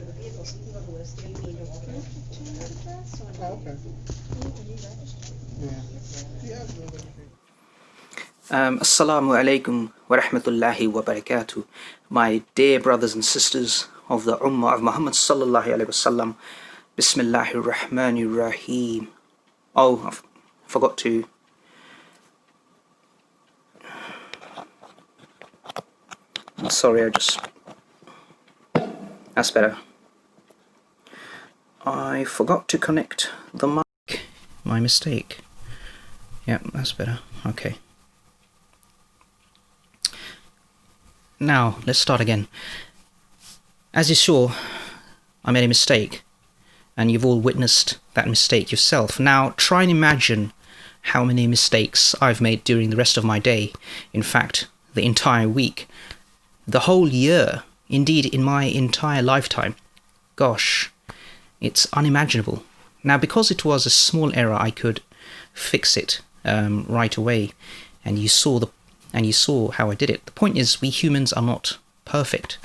Oh, okay. Yeah. Yeah. Assalamu alaikum wa rahmatullahi wa barakatuh. My dear brothers and sisters of the Ummah of Muhammad sallallahu alayhi wasallam. Bismillahir Rahmanir Rahim. Oh, I forgot to. Sorry, that's better. I forgot to connect the mic. My mistake. Yeah, that's better. Okay. Now, let's start again. As you saw, I made a mistake, and you've all witnessed that mistake yourself. Now, try and imagine how many mistakes I've made during the rest of my day. In fact, the entire week. The whole year. Indeed, in my entire lifetime. Gosh, it's unimaginable. Now, because it was a small error, I could fix it right away, and you saw how I did it. The point is, we humans are not perfect.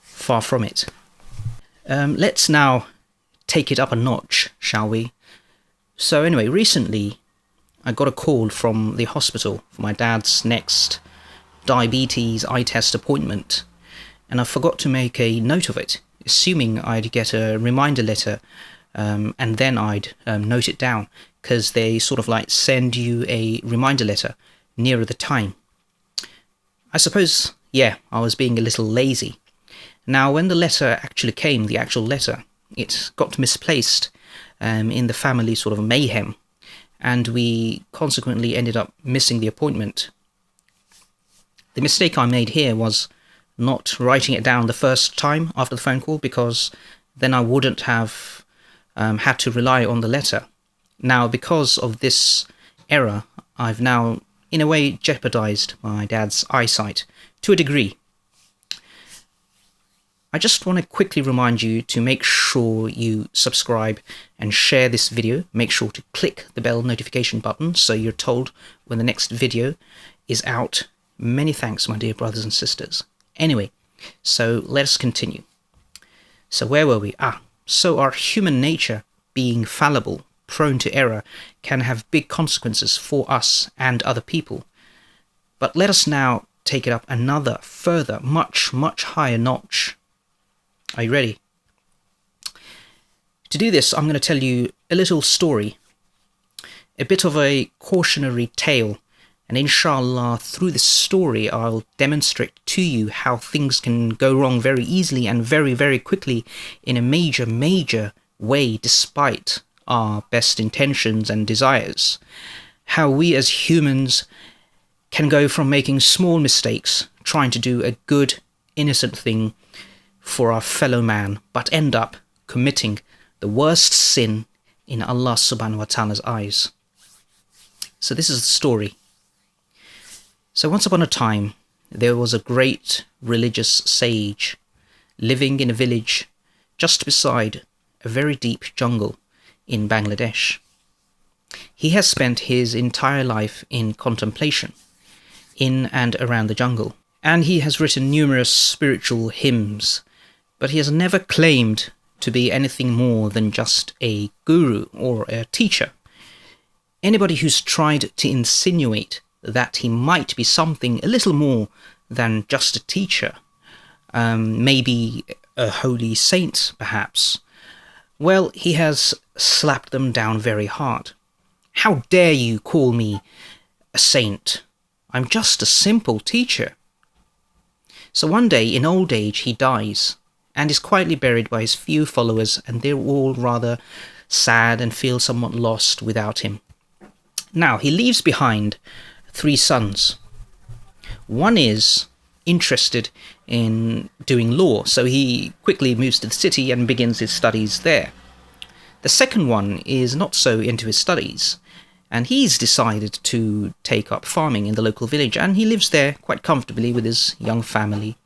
Far from it. Let's now take it up a notch, shall we? So anyway, recently I got a call from the hospital for my dad's next diabetes eye test appointment, and I forgot to make a note of it, assuming I'd get a reminder letter, and then I'd note it down, because they sort of like send you a reminder letter nearer the time. I suppose, yeah, I was being a little lazy. Now, when the letter actually came, the actual letter, it got misplaced in the family sort of mayhem, and we consequently ended up missing the appointment. The mistake I made here was not writing it down the first time after the phone call, because then I wouldn't have had to rely on the letter. Now, because of this error, I've now in a way jeopardized my dad's eyesight to a degree. I just want to quickly remind you to make sure you subscribe and share this video. Make sure to click the bell notification button so you're told when the next video is out. Many thanks, my dear brothers and sisters. Anyway, so let us continue. So where were we? So our human nature, being fallible, prone to error, can have big consequences for us and other people. But let us now take it up another, further, much, much higher notch. Are you ready? To do this, I'm going to tell you a little story, a bit of a cautionary tale, and inshallah, through this story, I'll demonstrate to you how things can go wrong very easily and very, very quickly in a major, major way, despite our best intentions and desires. How we as humans can go from making small mistakes, trying to do a good, innocent thing for our fellow man, but end up committing the worst sin in Allah subhanahu wa ta'ala's eyes. So this is the story. So once upon a time, there was a great religious sage living in a village just beside a very deep jungle in Bangladesh. He has spent his entire life in contemplation, in and around the jungle, and he has written numerous spiritual hymns, but he has never claimed to be anything more than just a guru or a teacher. Anybody who's tried to insinuate that he might be something a little more than just a teacher, maybe a holy saint perhaps, well, he has slapped them down very hard. How dare you call me a saint? I'm just a simple teacher. So one day, in old age, he dies and is quietly buried by his few followers, and they're all rather sad and feel somewhat lost without him. Now, he leaves behind 3 sons. One is interested in doing law, so he quickly moves to the city and begins his studies there. The second one is not so into his studies, and he's decided to take up farming in the local village, and he lives there quite comfortably with his young family.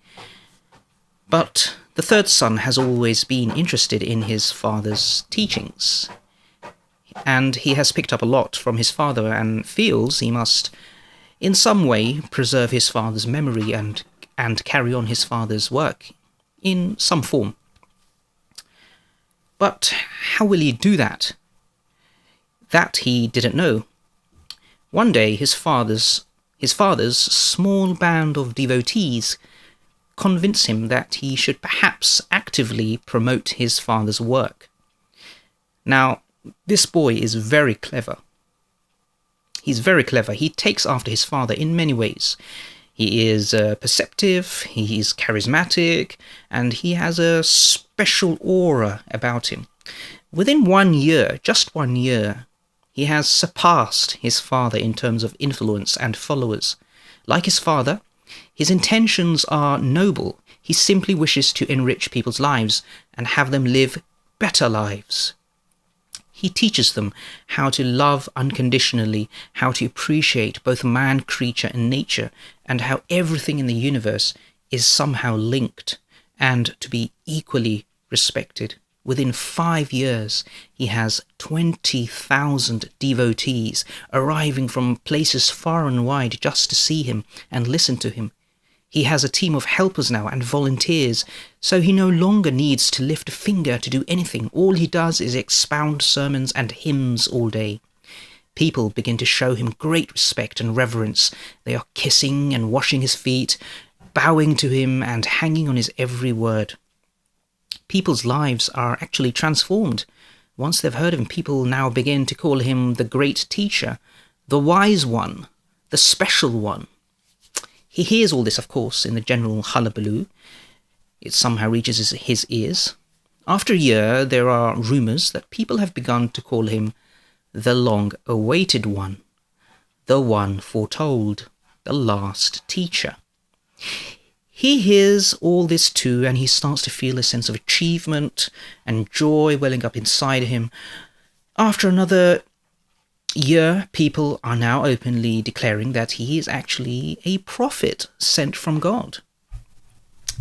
But the third son has always been interested in his father's teachings, and he has picked up a lot from his father and feels he must in some way preserve his father's memory and carry on his father's work in some form. But how will he do that? That he didn't know. One day his father's small band of devotees convince him that he should perhaps actively promote his father's work. Now, this boy is very clever. He's very clever. He takes after his father in many ways. He is perceptive, he is charismatic, and he has a special aura about him. Within 1 year, just 1 year, he has surpassed his father in terms of influence and followers. Like his father, his intentions are noble. He simply wishes to enrich people's lives and have them live better lives. He teaches them how to love unconditionally, how to appreciate both man, creature, and nature, and how everything in the universe is somehow linked and to be equally respected. Within 5 years, he has 20,000 devotees arriving from places far and wide just to see him and listen to him. He has a team of helpers now and volunteers, so he no longer needs to lift a finger to do anything. All he does is expound sermons and hymns all day. People begin to show him great respect and reverence. They are kissing and washing his feet, bowing to him and hanging on his every word. People's lives are actually transformed. Once they've heard of him, people now begin to call him the great teacher, the wise one, the special one. He hears all this, of course, in the general hullabaloo. It somehow reaches his ears. After a year, there are rumours that people have begun to call him the long-awaited one, the one foretold, the last teacher. He hears all this too, and he starts to feel a sense of achievement and joy welling up inside him. After another year, people are now openly declaring that he is actually a prophet sent from God.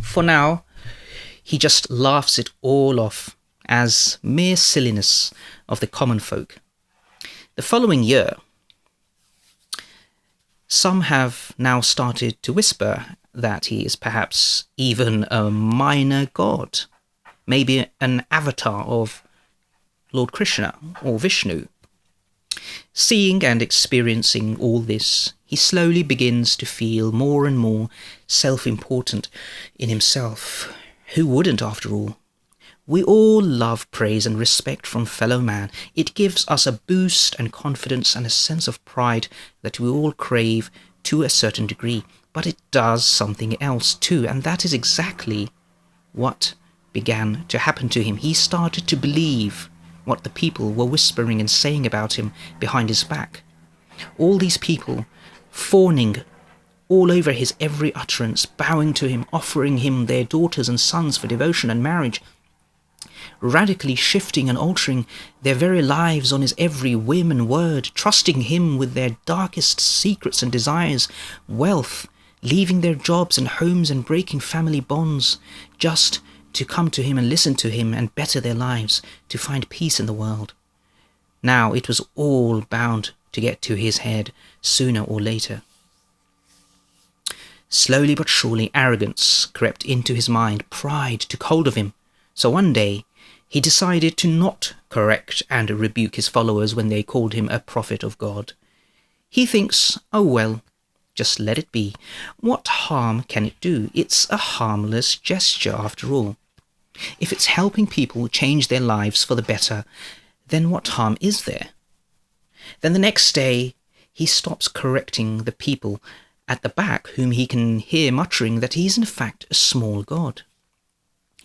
For now, he just laughs it all off as mere silliness of the common folk. The following year, some have now started to whisper that he is perhaps even a minor god, maybe an avatar of Lord Krishna or Vishnu. Seeing and experiencing all this, he slowly begins to feel more and more self-important in himself. Who wouldn't, after all? We all love praise and respect from fellow man. It gives us a boost and confidence and a sense of pride that we all crave to a certain degree. But it does something else too, and that is exactly what began to happen to him. He started to believe what the people were whispering and saying about him behind his back. All these people fawning all over his every utterance, bowing to him, offering him their daughters and sons for devotion and marriage, radically shifting and altering their very lives on his every whim and word, trusting him with their darkest secrets and desires, wealth, leaving their jobs and homes and breaking family bonds, just to come to him and listen to him and better their lives, to find peace in the world. Now it was all bound to get to his head sooner or later. Slowly but surely arrogance crept into his mind, pride took hold of him. So one day he decided to not correct and rebuke his followers when they called him a prophet of God. He thinks, oh well, just let it be. What harm can it do? It's a harmless gesture after all. If it's helping people change their lives for the better, then what harm is there? Then the next day he stops correcting the people at the back whom he can hear muttering that he is in fact a small god.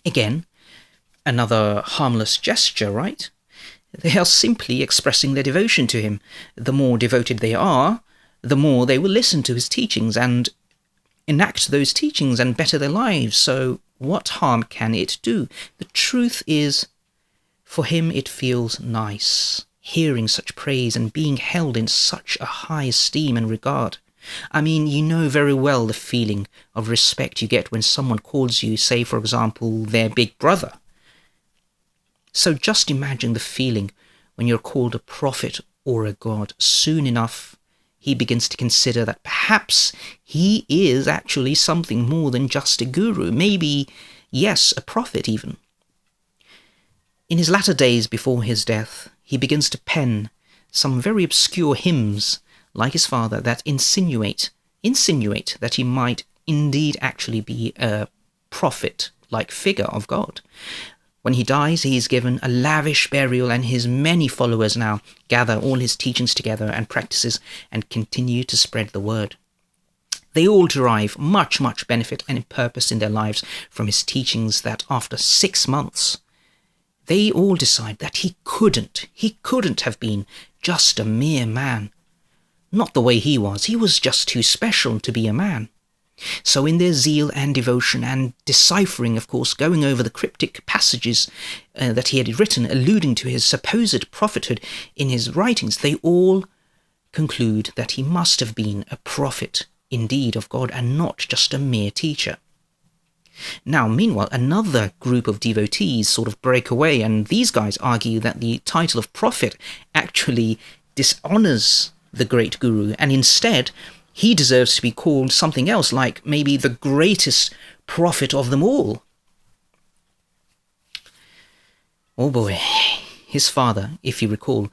Again, another harmless gesture, right? They are simply expressing their devotion to him. The more devoted they are, the more they will listen to his teachings and enact those teachings and better their lives. So what harm can it do? The truth is, for him it feels nice, hearing such praise and being held in such a high esteem and regard. I mean, you know very well the feeling of respect you get when someone calls you, say, for example, their big brother. So just imagine the feeling when you're called a prophet or a god. Soon enough, he begins to consider that perhaps he is actually something more than just a guru. Maybe, yes, a prophet even. In his latter days before his death, he begins to pen some very obscure hymns, like his father, that insinuate that he might indeed actually be a prophet-like figure of God. When he dies, he is given a lavish burial, and his many followers now gather all his teachings together and practices and continue to spread the word. They all derive much benefit and purpose in their lives from his teachings, that after 6 months, they all decide that he couldn't have been just a mere man. Not the way he was just too special to be a man. So in their zeal and devotion and deciphering, of course, going over the cryptic passages that he had written, alluding to his supposed prophethood in his writings, they all conclude that he must have been a prophet indeed of God and not just a mere teacher. Now, meanwhile, another group of devotees sort of break away, and these guys argue that the title of prophet actually dishonors the great guru, and instead he deserves to be called something else, like maybe the greatest prophet of them all. Oh boy, his father, if you recall,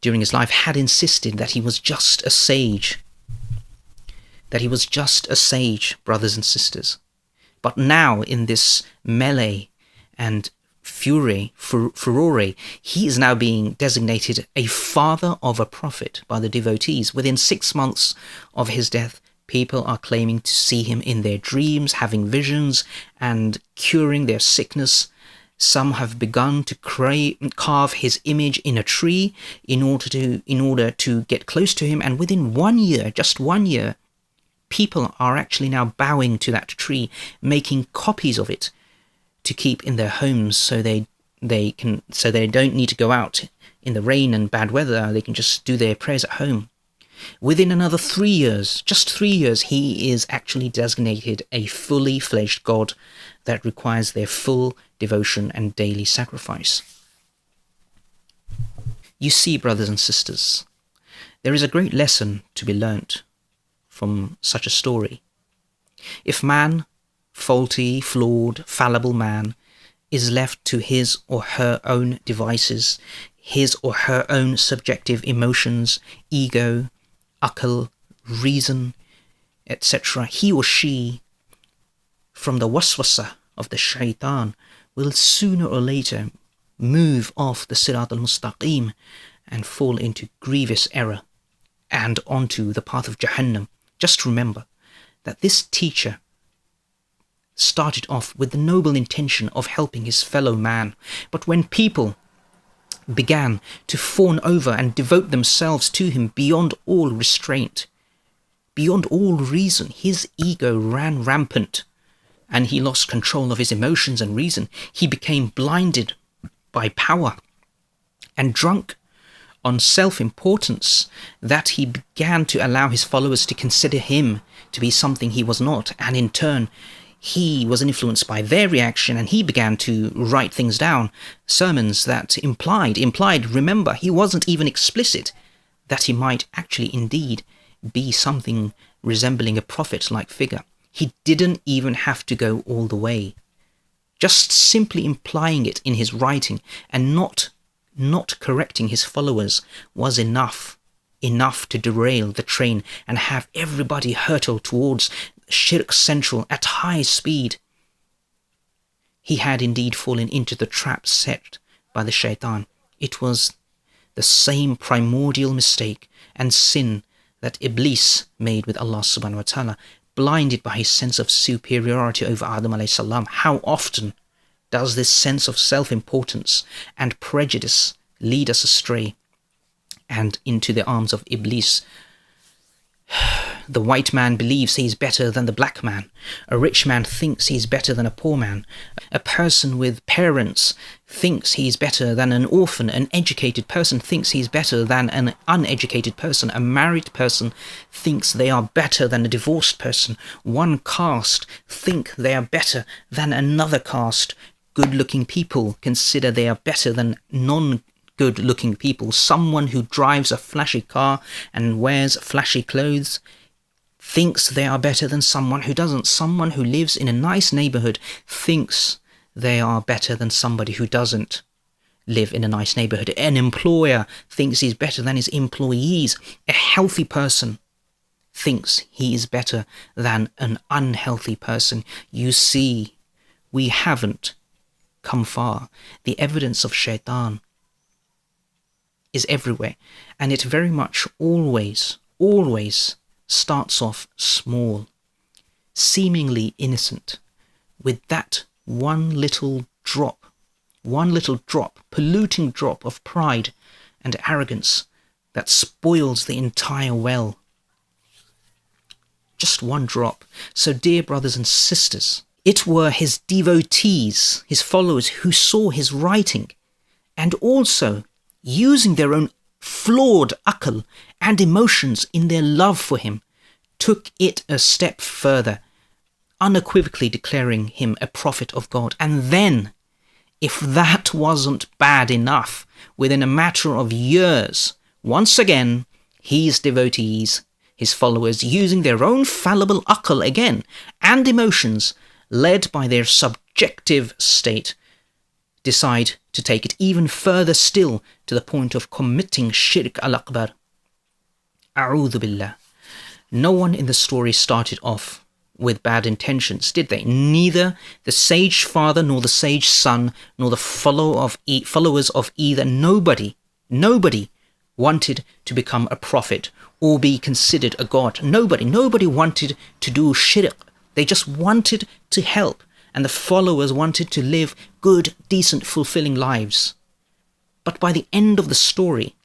during his life had insisted that he was just a sage. Brothers and sisters. But now, in this melee and furore, he is now being designated a father of a prophet by the devotees. Within 6 months of his death, people are claiming to see him in their dreams, having visions, and curing their sickness. Some have begun to carve his image in a tree in order to get close to him, and within 1 year, just 1 year, people are actually now bowing to that tree, making copies of it to keep in their homes, so they don't need to go out in the rain and bad weather. They can just do their prayers at home. Within another 3 years, just 3 years, he is actually designated a fully fledged god that requires their full devotion and daily sacrifice. You see, brothers and sisters, there is a great lesson to be learnt from such a story. If man, faulty, flawed, fallible man, is left to his or her own devices, his or her own subjective emotions, ego, akal, reason, etc., he or she, from the waswasa of the shaitan, will sooner or later move off the Sirat al-Mustaqim and fall into grievous error and onto the path of Jahannam. Just remember that this teacher started off with the noble intention of helping his fellow man, but when people began to fawn over and devote themselves to him beyond all restraint, beyond all reason, his ego ran rampant, and he lost control of his emotions and reason. He became blinded by power and drunk on self-importance, that he began to allow his followers to consider him to be something he was not, and in turn he was influenced by their reaction, and he began to write things down, sermons that implied, remember, he wasn't even explicit, that he might actually indeed be something resembling a prophet-like figure. He didn't even have to go all the way. Just simply implying it in his writing and not correcting his followers was enough to derail the train and have everybody hurtle towards Shirk Central at high speed. He had indeed fallen into the trap set by the shaitan. It was the same primordial mistake and sin that Iblis made with Allah subhanahu wa ta'ala, blinded by his sense of superiority over Adam alayhi salam. How often does this sense of self-importance and prejudice lead us astray and into the arms of Iblis? The white man believes he's better than the black man. A rich man thinks he's better than a poor man. A person with parents thinks he's better than an orphan. An educated person thinks he's better than an uneducated person. A married person thinks they are better than a divorced person. One caste think they are better than another caste. Good-looking people consider they are better than non-good-looking people. Someone who drives a flashy car and wears flashy clothes thinks they are better than someone who doesn't. Someone who lives in a nice neighborhood thinks they are better than somebody who doesn't. live in a nice neighborhood. An employer thinks he's better than his employees. A healthy person thinks he is better than an unhealthy person. You see, we haven't come far. The evidence of shaitan is everywhere, and it very much always starts off small, seemingly innocent, with that one little drop, polluting drop of pride and arrogance that spoils the entire well. Just one drop. So, dear brothers and sisters, it were his devotees, his followers, who saw his writing, and also, using their own flawed aql and emotions in their love for him, took it a step further, unequivocally declaring him a prophet of God. And then, if that wasn't bad enough, within a matter of years, once again, his devotees, his followers, using their own fallible aql again, and emotions, led by their subjective state, decide to take it even further still to the point of committing shirk al-akbar. A'udhu billah. No one in the story started off with bad intentions, did they? Neither the sage father, nor the sage son, nor the followers of either. Nobody wanted to become a prophet or be considered a god. Nobody wanted to do shirk. They just wanted to help, and the followers wanted to live good, decent, fulfilling lives. But by the end of the story,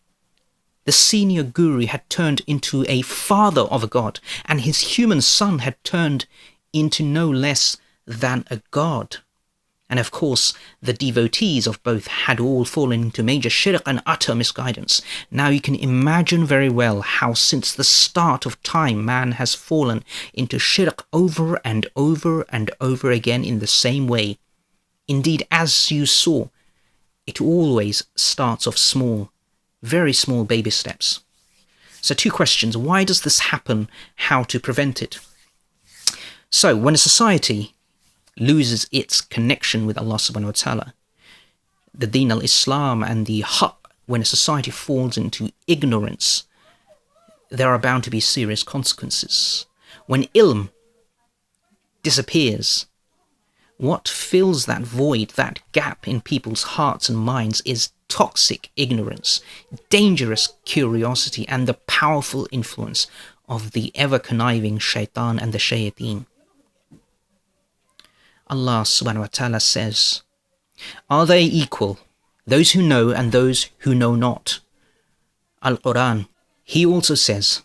the senior guru had turned into a father of a god, and his human son had turned into no less than a god. And of course, the devotees of both had all fallen into major shirk and utter misguidance. Now you can imagine very well how since the start of time man has fallen into shirk over and over and over again in the same way. Indeed, as you saw, it always starts off small, very small baby steps. So 2 questions. Why does this happen? How to prevent it? So when a society loses its connection with Allah subhanahu wa ta'ala, the Deen al-Islam and the Haqq, when a society falls into ignorance, there are bound to be serious consequences. When ilm disappears, what fills that void, that gap in people's hearts and minds is toxic ignorance, dangerous curiosity, and the powerful influence of the ever-conniving shaitan and the shayateen. Allah subhanahu wa ta'ala says, "Are they equal, those who know and those who know not?" Al-Quran. He also says,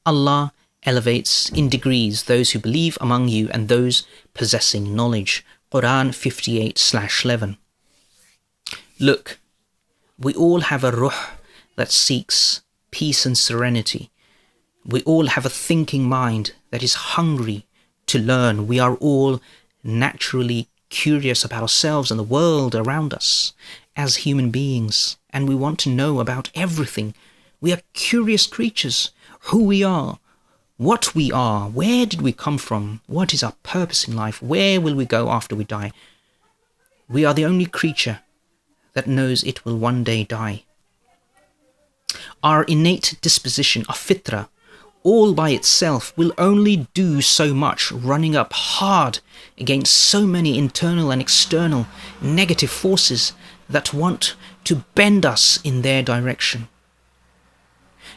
Allah elevates in degrees those who believe among you and those possessing knowledge. Quran 58/11. Look, we all have a ruh that seeks peace and serenity. We all have a thinking mind that is hungry to learn. We are all naturally curious about ourselves and the world around us as human beings, and we want to know about everything. We are curious creatures, who we are, what we are, where did we come from, what is our purpose in life, where will we go after we die. We are the only creature that knows it will one day die. Our innate disposition, our fitra, all by itself will only do so much, running up hard against so many internal and external negative forces that want to bend us in their direction.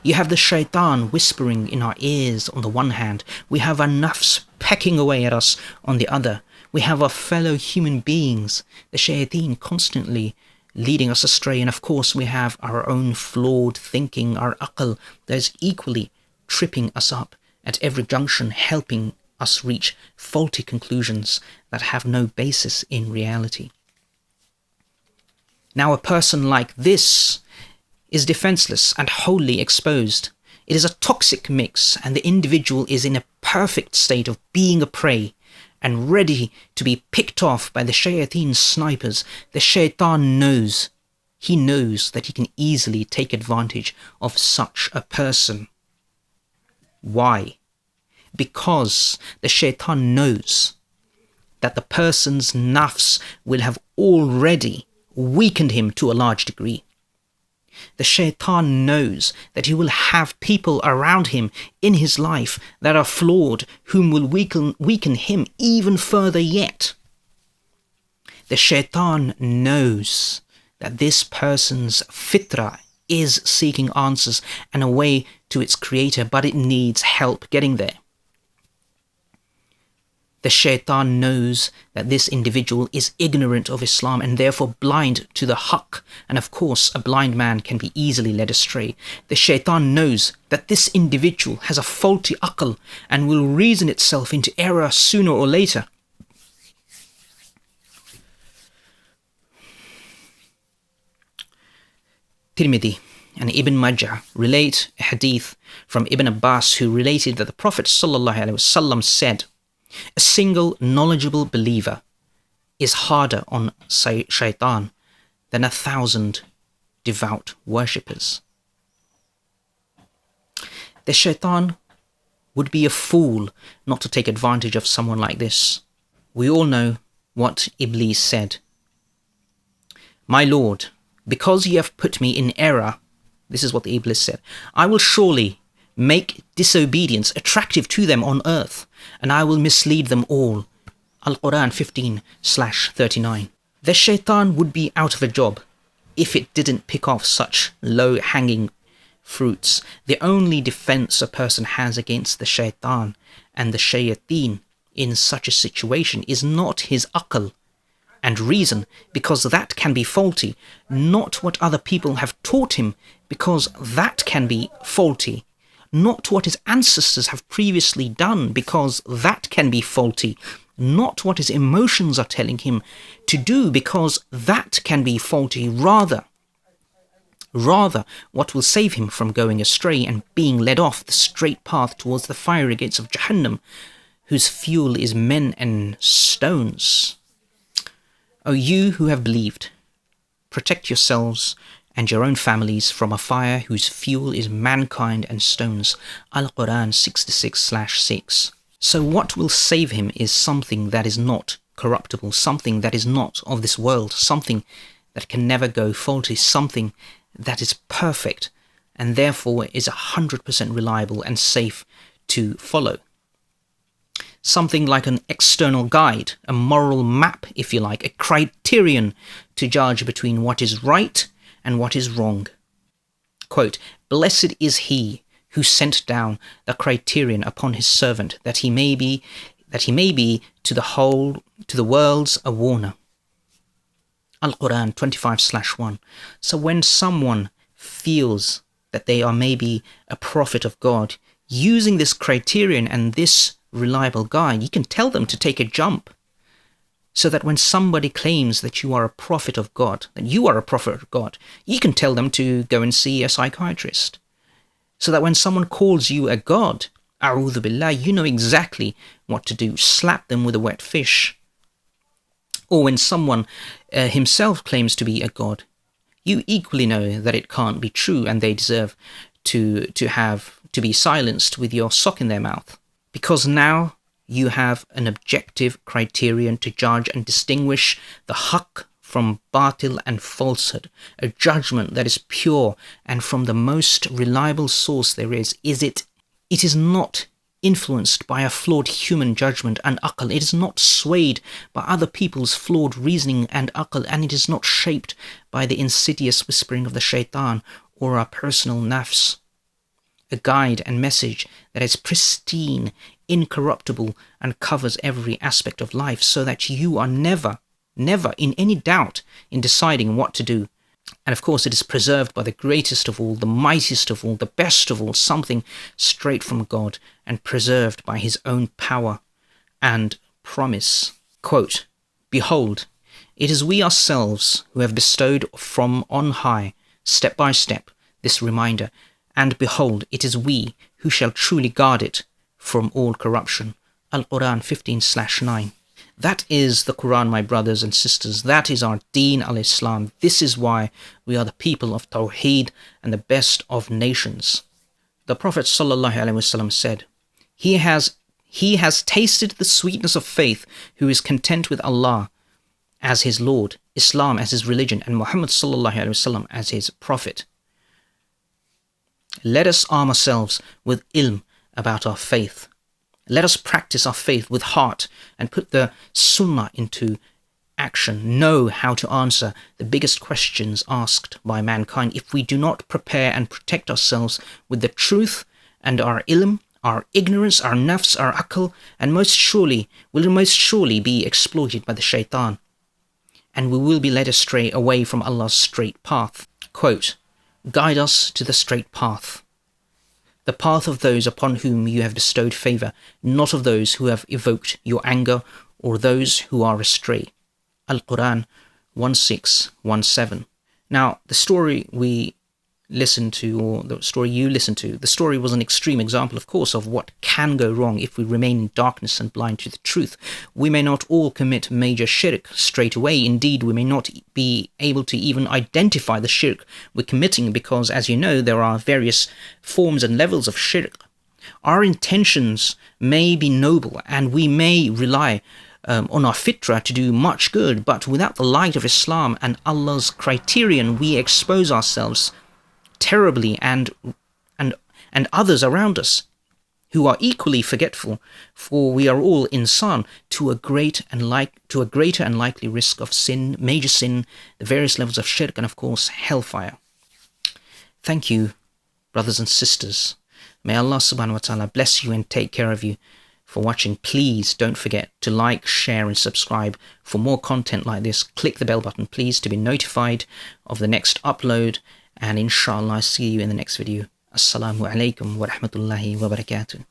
You have the shaitan whispering in our ears on the one hand, we have our nafs pecking away at us on the other, we have our fellow human beings, the shayateen, constantly leading us astray, and of course we have our own flawed thinking, our aql, that is equally tripping us up at every junction, helping us reach faulty conclusions that have no basis in reality. Now a person like this is defenseless and wholly exposed. It is a toxic mix, and the individual is in a perfect state of being a prey and ready to be picked off by the shayateen snipers. The shaitan knows. He knows that he can easily take advantage of such a person. Why? Because the shaitan knows that the person's nafs will have already weakened him to a large degree. The shaitan knows that he will have people around him in his life that are flawed, whom will weaken him even further yet. The shaitan knows that this person's fitrah is seeking answers and a way to its creator, but it needs help getting there. The shaitan knows that this individual is ignorant of Islam and therefore blind to the haqq, and of course a blind man can be easily led astray. The shaitan knows that this individual has a faulty aql and will reason itself into error sooner or later. Tirmidhi and Ibn Majah relate a hadith from Ibn Abbas, who related that the Prophet ﷺ said, "A single knowledgeable believer is harder on shaitan than 1,000 devout worshippers." The shaitan would be a fool not to take advantage of someone like this. We all know what Iblis said. "My Lord, because you have put me in error," this is what the Iblis said, "I will surely make disobedience attractive to them on earth, and I will mislead them all." Al-Quran 15/39. The shaitan would be out of a job if it didn't pick off such low-hanging fruits. The only defense a person has against the shaitan and the shayateen in such a situation is not his aql and reason, because that can be faulty, not what other people have taught him, because that can be faulty, not what his ancestors have previously done, because that can be faulty, not what his emotions are telling him to do, because that can be faulty. Rather, what will save him from going astray and being led off the straight path towards the fiery gates of Jahannam, whose fuel is men and stones. O you who have believed, protect yourselves and your own families from a fire whose fuel is mankind and stones. Al-Quran 66/6. So what will save him is something that is not corruptible, something that is not of this world, something that can never go faulty, something that is perfect and therefore is 100% reliable and safe to follow. Something like an external guide, a moral map, if you like, a criterion to judge between what is right and what is wrong. Quote, "Blessed is he who sent down the criterion upon his servant, that he may be to the worlds a warner." Al-Quran 25/1. So when someone feels that they are maybe a prophet of God, using this criterion and this reliable guide, you can tell them to take a jump, so that when somebody claims that you are a prophet of God, you can tell them to go and see a psychiatrist. So that when someone calls you a god, a'udhu billah, you know exactly what to do. Slap them with a wet fish. Or when someone himself claims to be a god, you equally know that it can't be true and they deserve to be silenced with your sock in their mouth. Because now you have an objective criterion to judge and distinguish the haqq from batil and falsehood, a judgment that is pure and from the most reliable source there is. It is not influenced by a flawed human judgment and aql. It is not swayed by other people's flawed reasoning and aql, and it is not shaped by the insidious whispering of the shaitan or our personal nafs. A guide and message that is pristine, incorruptible, and covers every aspect of life, so that you are never in any doubt in deciding what to do. And of course it is preserved by the greatest of all, the mightiest of all, the best of all, something straight from God, and preserved by his own power and promise. Quote, "Behold, it is we ourselves who have bestowed from on high, step by step, this reminder, and behold, it is we who shall truly guard it from all corruption." Al-Quran 15/9. That is the Quran, my brothers and sisters. That is our Deen al-Islam. This is why we are the people of Tawheed and the best of nations. The Prophet ﷺ said, He has tasted the sweetness of faith who is content with Allah as his Lord, Islam as his religion, and Muhammad sallallahu alaihi wasallam as his prophet. Let us arm ourselves with ilm about our faith. Let us practice our faith with heart and put the sunnah into action. Know how to answer the biggest questions asked by mankind. If we do not prepare and protect ourselves with the truth and our ilm, our ignorance, our nafs, our aql, and will most surely be exploited by the shaitan, and we will be led astray away from Allah's straight path. Quote, guide us to the straight path, the path of those upon whom you have bestowed favour, not of those who have evoked your anger or those who are astray. Al-Quran 1617. Now, the story we listened to, or the story you listened to, the story was an extreme example, of course, of what can go wrong if we remain in darkness and blind to the truth. We may not all commit major shirk straight away. Indeed, we may not be able to even identify the shirk we're committing because, as you know, there are various forms and levels of shirk. Our intentions may be noble and we may rely on our fitrah to do much good, but without the light of Islam and Allah's criterion, we expose ourselves terribly and others around us who are equally forgetful, for we are all insan, to a greater and likely risk of sin, major sin, the various levels of shirk, and of course hellfire. Thank you, brothers and sisters. May Allah subhanahu wa ta'ala bless you and take care of you for watching. Please don't forget to like, share and subscribe for more content like this. Click the bell button please to be notified of the next upload, and inshallah see you in the next video. Assalamu alaikum wa rahmatullahi wa barakatuh.